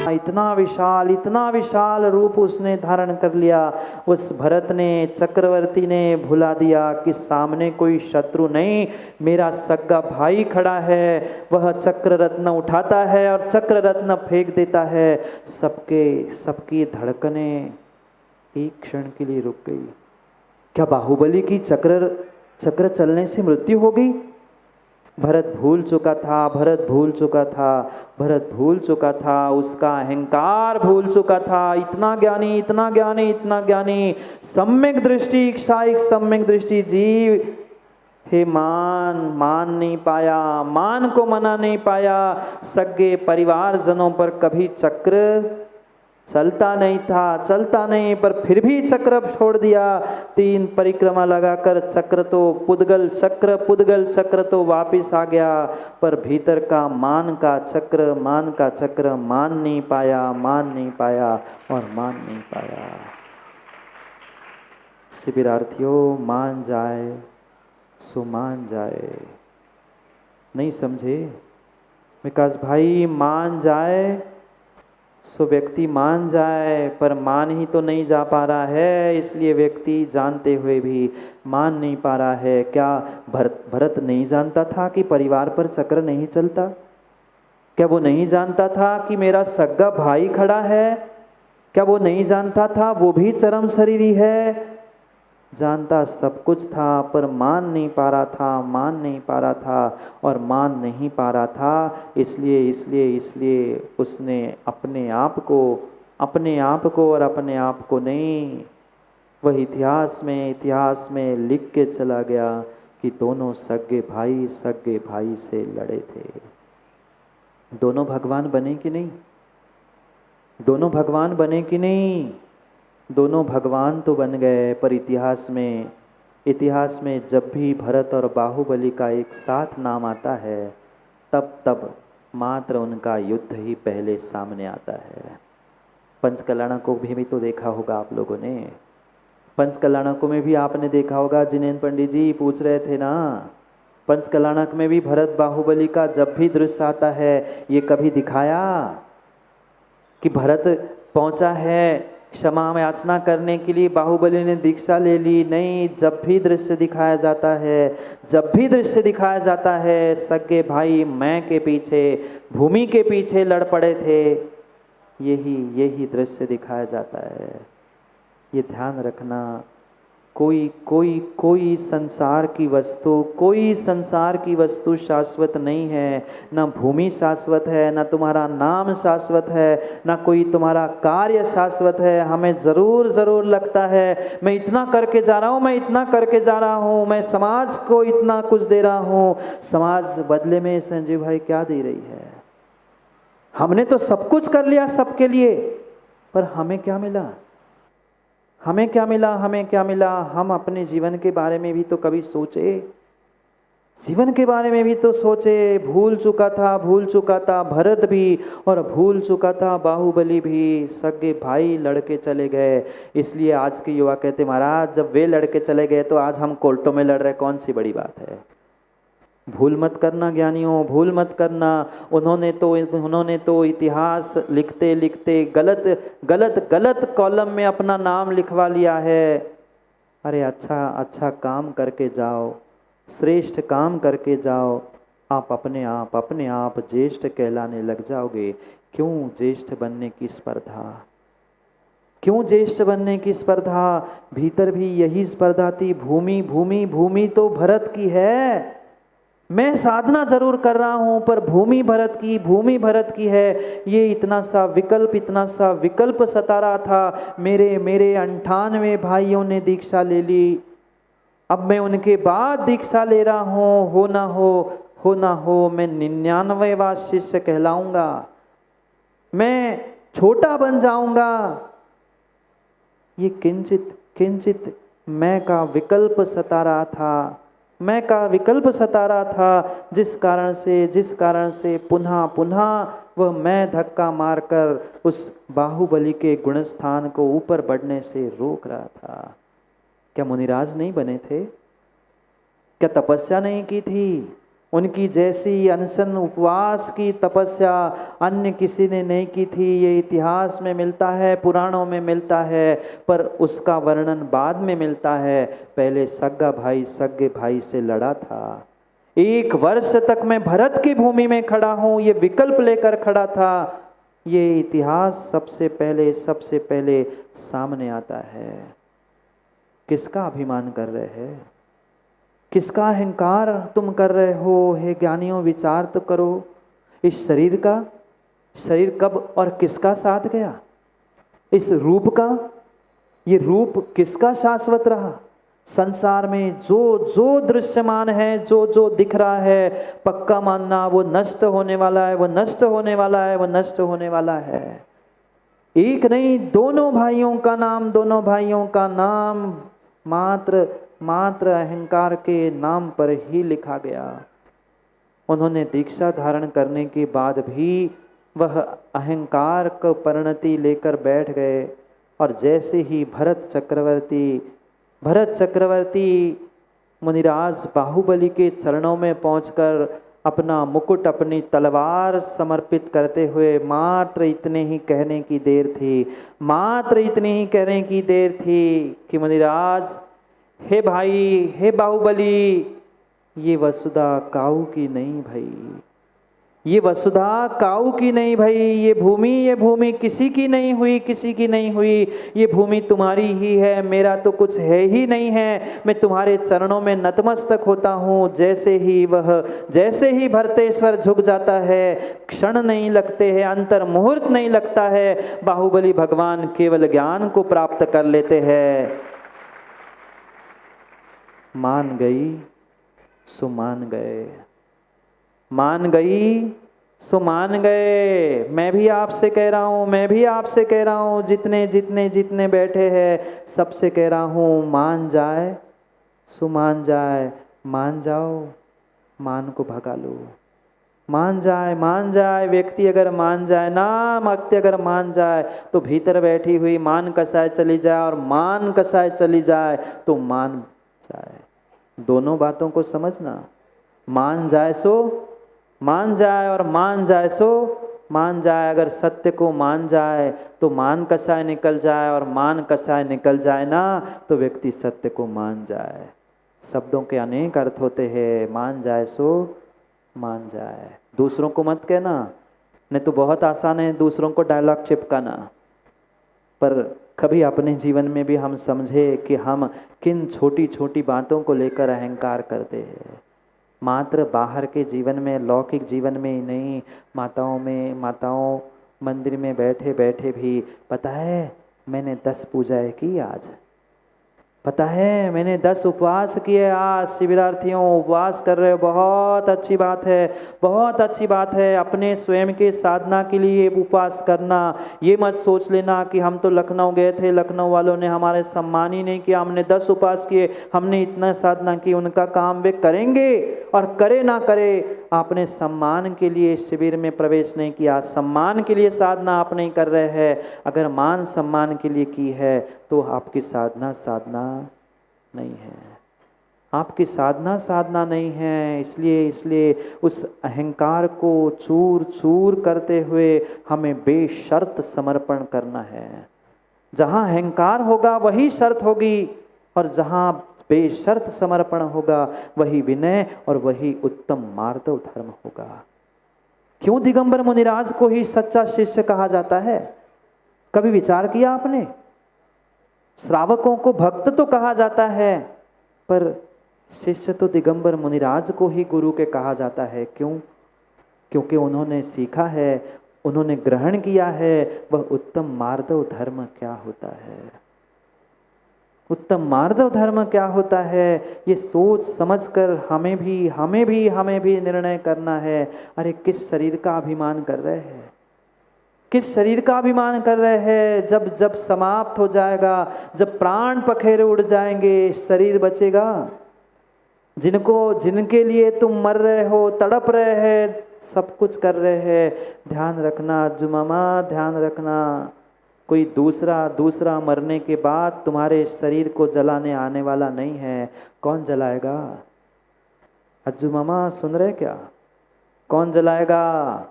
इतना विशाल रूप उसने धारण कर लिया। उस भरत ने, चक्रवर्ती ने भुला दिया कि सामने कोई शत्रु नहीं, मेरा सगा भाई खड़ा है। वह चक्र रत्न उठाता है और चक्र रत्न फेंक देता है। सबकी धड़कनें एक क्षण के लिए रुक गई। क्या बाहुबली की चक्र चलने से मृत्यु हो गई? भरत भूल चुका था, उसका अहंकार भूल चुका था। इतना ज्ञानी, सम्यक दृष्टि, इच्छाइक सम्यक दृष्टि जीव, हे मान नहीं पाया, मान को मना नहीं पाया। सगे परिवारजनों पर कभी चक्र चलता नहीं, पर फिर भी चक्र छोड़ दिया। 3 परिक्रमा लगाकर चक्र तो पुद्गल चक्र तो वापिस आ गया, पर भीतर का मान का चक्र मान नहीं पाया। शिविरार्थियों, मान जाए सो मान जाए। नहीं समझे विकास भाई? मान जाए सो व्यक्ति मान जाए, पर मान ही तो नहीं जा पा रहा है, इसलिए व्यक्ति जानते हुए भी मान नहीं पा रहा है। क्या भरत नहीं जानता था कि परिवार पर चक्र नहीं चलता? क्या वो नहीं जानता था कि मेरा सगा भाई खड़ा है? क्या वो नहीं जानता था वो भी चरम शरीरी है? जानता सब कुछ था, पर मान नहीं पा रहा था और मान नहीं पा रहा था। इसलिए उसने अपने आप को नहीं, वह इतिहास में लिख के चला गया कि दोनों सगे भाई से लड़े थे। दोनों भगवान बने कि नहीं? दोनों भगवान तो बन गए, पर इतिहास में जब भी भरत और बाहुबली का एक साथ नाम आता है, तब मात्र उनका युद्ध ही पहले सामने आता है। पंचकल्याणकों भी तो देखा होगा आप लोगों ने। पंचकल्याणकों में भी आपने देखा होगा, जिनेन्द्र पंडित जी पूछ रहे थे ना, पंचकल्याणक में भी भरत बाहुबली का जब भी दृश्य आता है, ये कभी दिखाया कि भरत पहुंचा है क्षमा याचना करने के लिए, बाहुबली ने दीक्षा ले ली? नहीं। जब भी दृश्य दिखाया जाता है सगे भाई मैं के पीछे, भूमि के पीछे लड़ पड़े थे, यही दृश्य दिखाया जाता है। ये ध्यान रखना। कोई संसार की वस्तु शाश्वत नहीं है। ना भूमि शाश्वत है, ना तुम्हारा नाम शाश्वत है, ना कोई तुम्हारा कार्य शाश्वत है। हमें जरूर लगता है मैं इतना करके जा रहा हूँ, मैं समाज को इतना कुछ दे रहा हूँ। समाज बदले में संजीव भाई क्या दे रही है? हमने तो सब कुछ कर लिया सबके लिए, पर हमें क्या मिला? हम अपने जीवन के बारे में भी तो कभी सोचे। भूल चुका था भरत भी, और भूल चुका था बाहुबली भी। सगे भाई लड़के चले गए। इसलिए आज के युवा कहते, महाराज जब वे लड़के चले गए तो आज हम कोर्टों में लड़ रहे, कौन सी बड़ी बात है? भूल मत करना ज्ञानियों, भूल मत करना। उन्होंने तो इतिहास लिखते गलत कॉलम में अपना नाम लिखवा लिया है। अरे अच्छा काम करके जाओ, श्रेष्ठ काम करके जाओ, आप अपने आप ज्येष्ठ कहलाने लग जाओगे। क्यों ज्येष्ठ बनने की स्पर्धा? भीतर भी यही स्पर्धा थी। भूमि तो भरत की है। मैं साधना जरूर कर रहा हूं, पर भूमि भरत की है। ये इतना सा विकल्प सता रहा था। मेरे 98 भाइयों ने दीक्षा ले ली, अब मैं उनके बाद दीक्षा ले रहा हूं। हो ना हो मैं 99वां शिष्य कहलाऊंगा, मैं छोटा बन जाऊंगा। ये किंचित मैं का विकल्प सता रहा था, जिस कारण से पुनः वह मैं धक्का मारकर उस बाहुबली के गुणस्थान को ऊपर बढ़ने से रोक रहा था। क्या मुनिराज नहीं बने थे? क्या तपस्या नहीं की थी? उनकी जैसी अनशन उपवास की तपस्या अन्य किसी ने नहीं की थी। ये इतिहास में मिलता है, पुराणों में मिलता है, पर उसका वर्णन बाद में मिलता है। पहले सगे भाई से लड़ा था। 1 वर्ष तक मैं भरत की भूमि में खड़ा हूं, ये विकल्प लेकर खड़ा था। ये इतिहास सबसे पहले सामने आता है। किसका अभिमान कर रहे हैं? किसका अहंकार तुम कर रहे हो? हे ज्ञानियों, विचार तो करो। इस शरीर कब और किसका साथ गया? इस रूप का, ये रूप किसका शाश्वत रहा? संसार में जो जो दृश्यमान है, जो जो दिख रहा है, पक्का मानना वो नष्ट होने वाला है, वो नष्ट होने वाला है, वो नष्ट होने वाला है। एक नहीं, दोनों भाइयों का नाम मात्र अहंकार के नाम पर ही लिखा गया। उन्होंने दीक्षा धारण करने के बाद भी वह अहंकार को परिणति लेकर बैठ गए। और जैसे ही भरत चक्रवर्ती मुनिराज बाहुबली के चरणों में पहुंचकर अपना मुकुट, अपनी तलवार समर्पित करते हुए मात्र इतने ही कहने की देर थी कि मुनिराज, हे भाई, हे बाहुबली, ये वसुधा काऊ की नहीं भाई, ये वसुधा काऊ की नहीं भाई, ये भूमि किसी की नहीं हुई, ये भूमि तुम्हारी ही है, मेरा तो कुछ है ही नहीं है। मैं तुम्हारे चरणों में नतमस्तक होता हूँ। जैसे ही भरतेश्वर झुक जाता है, क्षण नहीं लगते हैं, अंतर मुहूर्त नहीं लगता है, बाहुबली भगवान केवल ज्ञान को प्राप्त कर लेते हैं। मान गई सो मान गए, मान गई सो मान गए। मैं भी आपसे कह रहा हूँ, जितने बैठे हैं सबसे कह रहा हूँ, मान जाए सो मान जाए। मान जाओ, मान को भगा लो। मान जाए व्यक्ति अगर मान जाए ना, व्यक्ति अगर मान जाए तो भीतर बैठी हुई मान कसाय चली जाए, और मान कसाय चली जाए तो मान जाए। दोनों बातों को समझना। मान जाए सो मान जाए, और मान जाए सो मान जाए। अगर सत्य को मान जाए तो मान कसाय निकल जाए, और मान कसाय निकल जाए ना तो व्यक्ति सत्य को मान जाए। शब्दों के अनेक अर्थ होते हैं। मान जाए सो मान जाए। दूसरों को मत कहना, नहीं तो बहुत आसान है दूसरों को डायलॉग चिपकाना, पर कभी अपने जीवन में भी हम समझे कि हम किन छोटी छोटी बातों को लेकर अहंकार करते हैं। मात्र बाहर के जीवन में, लौकिक जीवन में ही नहीं, माताओं मंदिर में बैठे बैठे भी, पता है मैंने 10 पूजाएं की आज, पता है मैंने 10 उपवास किए आज। शिविरार्थियों, उपवास कर रहे हो, बहुत अच्छी बात है। अपने स्वयं के साधना के लिए उपवास करना। ये मत सोच लेना कि हम तो लखनऊ गए थे, लखनऊ वालों ने हमारे सम्मान ही नहीं किया, हमने 10 उपवास किए, हमने इतना साधना की। उनका काम वे करेंगे, और करे ना करे, आपने सम्मान के लिए शिविर में प्रवेश नहीं किया, सम्मान के लिए साधना आप नहीं कर रहे हैं। अगर मान सम्मान के लिए की है तो आपकी साधना नहीं है, आपकी साधना नहीं है। इसलिए उस अहंकार को चूर चूर करते हुए हमें बेशर्त समर्पण करना है। जहाँ अहंकार होगा वही शर्त होगी, और जहाँ बेशर्त समर्पण होगा वही विनय और वही उत्तम मार्दव धर्म होगा। क्यों दिगंबर मुनिराज को ही सच्चा शिष्य कहा जाता है? कभी विचार किया आपने? श्रावकों को भक्त तो कहा जाता है, पर शिष्य तो दिगंबर मुनिराज को ही गुरु के कहा जाता है। क्यों? क्योंकि उन्होंने सीखा है, उन्होंने ग्रहण किया है वह उत्तम मार्दव धर्म क्या होता है। उत्तम मार्दव धर्म क्या होता है, ये सोच समझकर हमें भी निर्णय करना है। अरे किस शरीर का अभिमान कर रहे हैं, किस शरीर का अभिमान कर रहे हैं? जब समाप्त हो जाएगा, जब प्राण पखेरे उड़ जाएंगे, शरीर बचेगा? जिनके लिए तुम मर रहे हो, तड़प रहे हैं, सब कुछ कर रहे हैं, ध्यान रखना जुमामा, ध्यान रखना, कोई दूसरा मरने के बाद तुम्हारे शरीर को जलाने आने वाला नहीं है। कौन जलाएगा? अज्जू मामा सुन रहे क्या? कौन जलाएगा?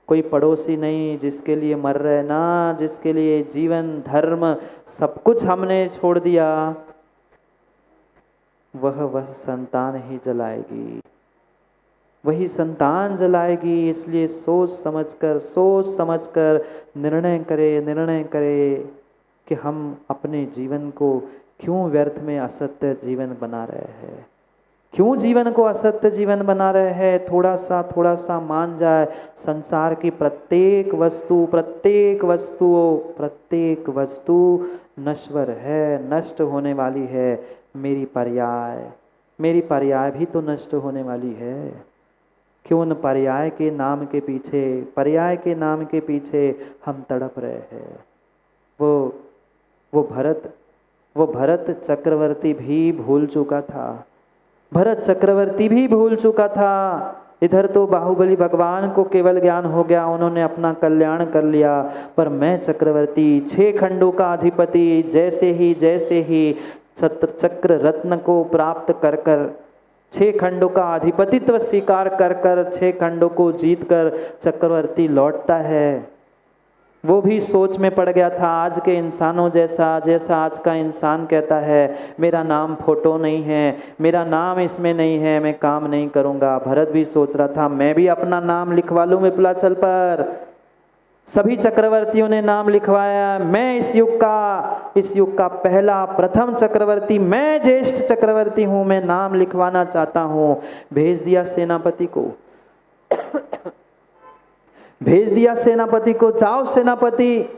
कोई पड़ोसी नहीं जिसके लिए मर रहे ना, जिसके लिए जीवन धर्म सब कुछ हमने छोड़ दिया, वह संतान ही जलाएगी, वही संतान जलाएगी। इसलिए सोच समझकर निर्णय करे कि हम अपने जीवन को क्यों व्यर्थ में असत्य जीवन बना रहे हैं, क्यों जीवन को असत्य जीवन बना रहे हैं। थोड़ा सा मान जाए, संसार की प्रत्येक वस्तु नश्वर है, नष्ट होने वाली है। मेरी पर्याय भी तो नष्ट होने वाली है। क्यों न पर्याय के नाम के पीछे हम तड़प रहे हैं। वो भरत चक्रवर्ती भी भूल चुका था। इधर तो बाहुबली भगवान को केवल ज्ञान हो गया, उन्होंने अपना कल्याण कर लिया, पर मैं चक्रवर्ती 6 खंडों का अधिपति जैसे ही चक्र रत्न को प्राप्त कर 6 खंडों का अधिपतित्व स्वीकार कर 6 खंडों को जीतकर चक्रवर्ती लौटता है। वो भी सोच में पड़ गया था, आज के इंसानों जैसा आज का इंसान कहता है मेरा नाम फोटो नहीं है, मेरा नाम इसमें नहीं है, मैं काम नहीं करूँगा। भरत भी सोच रहा था मैं भी अपना नाम लिखवा लूँ विप्लाचल पर। सभी चक्रवर्तियों ने नाम लिखवाया, मैं इस युग का प्रथम चक्रवर्ती, मैं ज्येष्ठ चक्रवर्ती हूँ, मैं नाम लिखवाना चाहता हूँ। भेज दिया सेनापति को, जाओ सेनापति,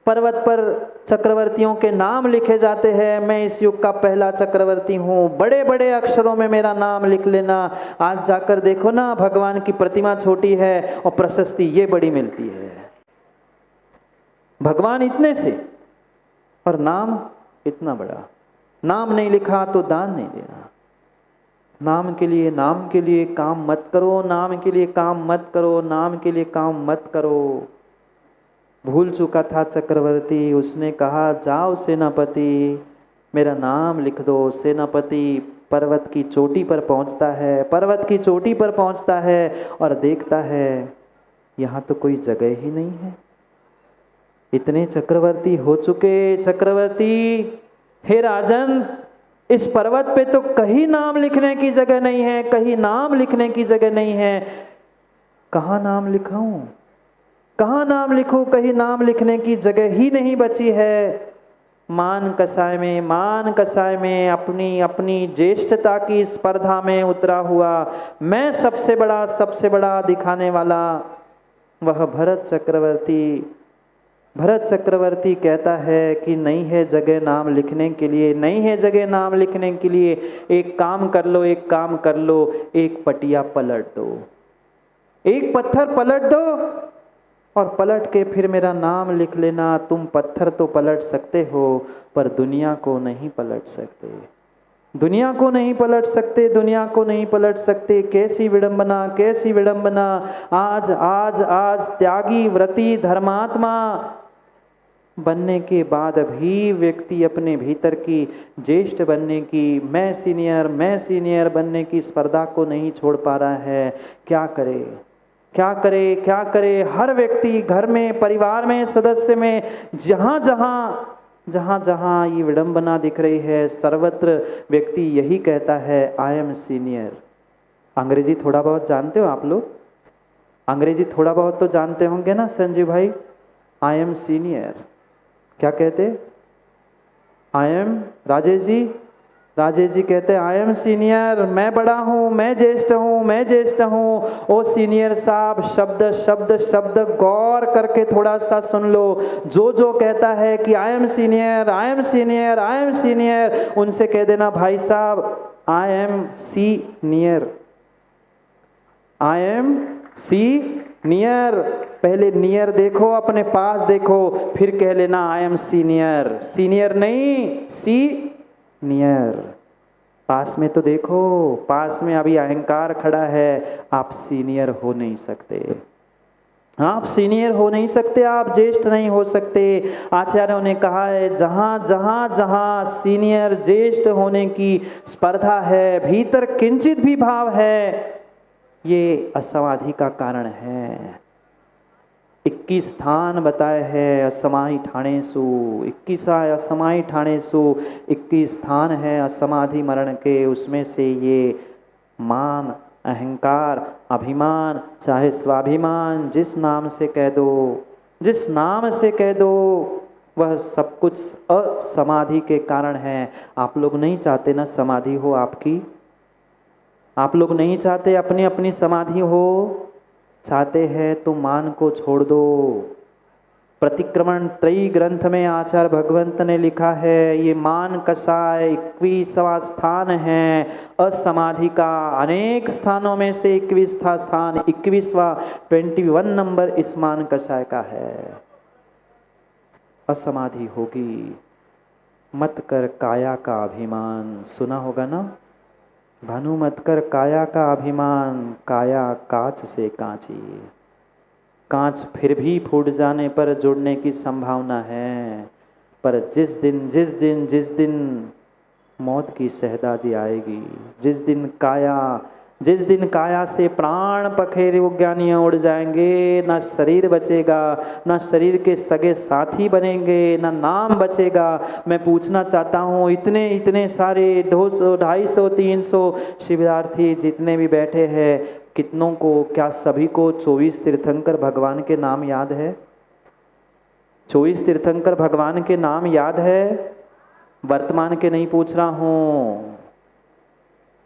पर्वत पर चक्रवर्तियों के नाम लिखे जाते हैं, मैं इस युग का पहला चक्रवर्ती हूँ, बड़े बड़े अक्षरों में मेरा नाम लिख लेना। आज जाकर देखो ना, भगवान की प्रतिमा छोटी है और प्रशस्ति ये बड़ी मिलती है। भगवान इतने से और नाम इतना बड़ा। नाम नहीं लिखा तो दान नहीं देना। नाम के लिए काम मत करो। भूल चुका था चक्रवर्ती, उसने कहा जाओ सेनापति मेरा नाम लिख दो। सेनापति पर्वत की चोटी पर पहुंचता है और देखता है यहाँ तो कोई जगह ही नहीं है। इतने चक्रवर्ती हो चुके। चक्रवर्ती, हे राजन, इस पर्वत पे तो कहीं नाम लिखने की जगह नहीं है, कहीं नाम लिखाऊं, कहाँ नाम लिखूं, कहीं नाम लिखने की जगह ही नहीं बची है। मान कसाय में अपनी ज्येष्ठता की स्पर्धा में उतरा हुआ मैं सबसे बड़ा दिखाने वाला वह भरत चक्रवर्ती कहता है कि नहीं है जगह नाम लिखने के लिए, एक काम कर लो, एक पटिया पलट दो, एक पत्थर पलट दो और पलट के फिर मेरा नाम लिख लेना। तुम पत्थर तो पलट सकते हो पर दुनिया को नहीं पलट सकते। कैसी विडंबना। आज त्यागी व्रती धर्मात्मा बनने के बाद भी व्यक्ति अपने भीतर की ज्येष्ठ बनने की, मैं सीनियर बनने की स्पर्धा को नहीं छोड़ पा रहा है। क्या करे। हर व्यक्ति घर में, परिवार में, सदस्य में, जहाँ ये विडंबना दिख रही है, सर्वत्र व्यक्ति यही कहता है आई एम सीनियर। अंग्रेजी थोड़ा बहुत जानते हो आप लोग? अंग्रेजी थोड़ा बहुत तो जानते होंगे ना संजीव भाई? आई एम सीनियर क्या कहते? आई एम राजेश जी कहते आई एम सीनियर, मैं बड़ा हूँ, मैं ज्येष्ठ हूँ। ओ सीनियर साहब, शब्द गौर करके थोड़ा सा सुन लो। जो कहता है कि आई एम सीनियर, उनसे कह देना भाई साहब आई एम सीनियर। पहले नियर देखो, अपने पास देखो, फिर कह लेना आई एम सीनियर नहीं सीनियर। पास में तो देखो, पास में अभी अहंकार खड़ा है, आप सीनियर हो नहीं सकते। आप सीनियर हो नहीं सकते, आप ज्येष्ठ नहीं हो सकते। आचार्यों ने कहा है जहाँ जहाँ जहाँ सीनियर ज्येष्ठ होने की स्पर्धा है, भीतर किंचित भी भाव है, ये असमाधि का कारण है। 21 स्थान बताए हैं असमाहि ठाणे सु, 21 असमाहि ठाणे सु, 21 स्थान है असमाधि मरण के। उसमें से ये मान, अहंकार, अभिमान, चाहे स्वाभिमान, जिस नाम से कह दो, जिस नाम से कह दो, वह सब कुछ असमाधि के कारण है। आप लोग नहीं चाहते ना समाधि हो आपकी? आप लोग नहीं चाहते अपनी अपनी समाधि हो? चाहते हैं तो मान को छोड़ दो। प्रतिक्रमण त्रयी ग्रंथ में आचार्य भगवंत ने लिखा है ये मान कसाय 21वां स्थान है असमाधि का। अनेक स्थानों में से 21वां स्थान, 21वां 21 नंबर इस मान कसाय का है। असमाधि होगी। मत कर काया का अभिमान, सुना होगा ना? भानु मत कर काया का अभिमान, काया कांच से कांची। कांच फिर भी फूट जाने पर जुड़ने की संभावना है, पर जिस दिन मौत की शहदादी आएगी, जिस दिन काया से प्राण पखेरे ज्ञानियाँ उड़ जाएंगे, ना शरीर बचेगा, ना शरीर के सगे साथी बनेंगे, ना नाम बचेगा। मैं पूछना चाहता हूँ इतने सारे 200, 250, 300 शिविरार्थी जितने भी बैठे हैं, कितनों को, क्या सभी को 24 तीर्थंकर भगवान के नाम याद है? 24 तीर्थंकर भगवान के नाम याद है? वर्तमान के नहीं पूछ रहा हूँ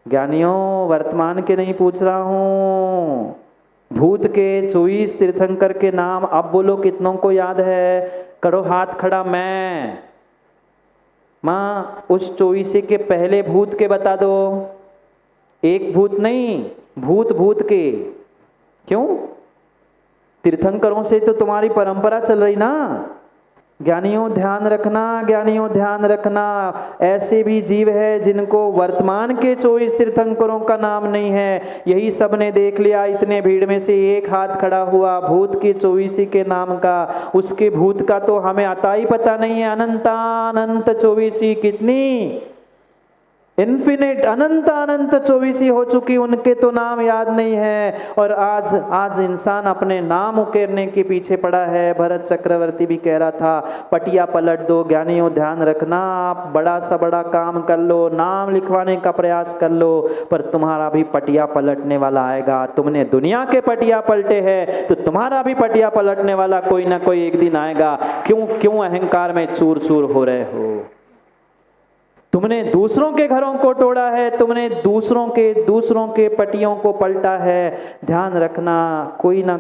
ज्ञानियों, वर्तमान के नहीं पूछ रहा हूँ, भूत के 24 तीर्थंकर के नाम अब बोलो कितनों को याद है? करो हाथ खड़ा। मैं माँ उस 24 के पहले भूत के बता दो। एक भूत नहीं, भूत के। क्यों? तीर्थंकरों से तो तुम्हारी परंपरा चल रही ना। ज्ञानियों ध्यान रखना, ज्ञानियों ध्यान रखना, ऐसे भी जीव है जिनको वर्तमान के 24 तीर्थंकरों का नाम नहीं है। यही सब ने देख लिया, इतने भीड़ में से एक हाथ खड़ा हुआ भूत के 24 के नाम का। उसके भूत का तो हमें आता ही पता नहीं है। अनंत 24 कितनी इन्फिनिट, अनंत 24 हो चुकी, उनके तो नाम याद नहीं है। और आज इंसान अपने नाम उकेरने के पीछे पड़ा है। भरत चक्रवर्ती भी कह रहा था पटिया पलट दो। ज्ञानियों ध्यान रखना, आप बड़ा सा बड़ा काम कर लो, नाम लिखवाने का प्रयास कर लो, पर तुम्हारा भी पटिया पलटने वाला आएगा। तुमने दुनिया के पटिया पलटे हैं तो तुम्हारा भी पटिया पलटने वाला कोई ना कोई एक दिन आएगा। क्यों अहंकार में चूर चूर हो रहे हो? तुमने दूसरों के घरों को तोड़ा है, तुमने दूसरों के पटियों को पलटा है। ध्यान रखना, कोई ना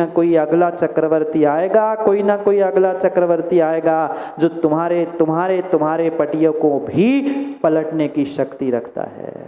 कोई अगला चक्रवर्ती आएगा, कोई ना कोई अगला चक्रवर्ती आएगा जो तुम्हारे पटियों को भी पलटने की शक्ति रखता है।